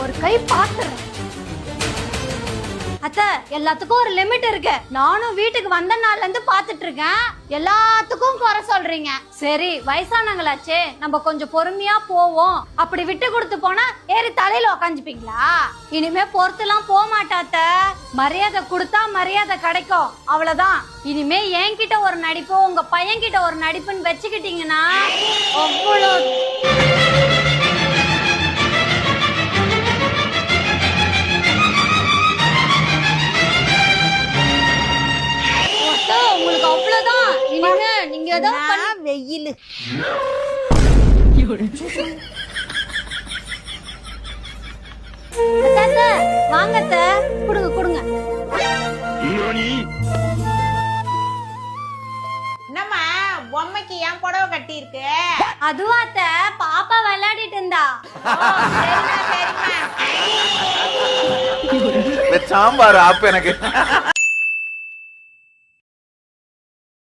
ஒரு கை பாத்துறேன். அத்தை, எல்லாத்துக்கும் ஒரு லிமிட் இருக்கு. நானும் வீட்டுக்கு வந்த நாள்ல இருந்து பாத்துட்டு இருக்கேன். எல்லாத்துக்கும் குறை சொல்றீங்க. சரி, வயசானங்களாச்சே, நம்ம கொஞ்சம் பொறுமையா போவோம். அப்படி விட்டு கொடுத்து போனா ஏறி தலையில உக்காந்துப்பீங்களா? இனிமே பொறுத்துலாம் போக மாட்டாத்த. மரியாதை கொடுத்தா மரியாதை கிடைக்கும், அவ்வளவுதான். இனிமே என்கிட்ட ஒரு நடிப்பு, உங்க பையன் கிட்ட ஒரு நடிப்புன்னு வச்சுக்கிட்டீங்கன்னா அவ்வளோ. உங்களுக்கு அவ்வளவுதான். இனிமே நீங்க ஏதோ வெயில் வாங்க கொடுங்க கொடுங்க. என்னம்மா பொம்மைக்கு ஏன் புடவை கட்டி இருக்கு? அதுவாத்த பாப்பா விளையாடிட்டு இருந்தா. சரிம்மா சரிம்மா. சாம்பார் ஆப்பு எனக்கு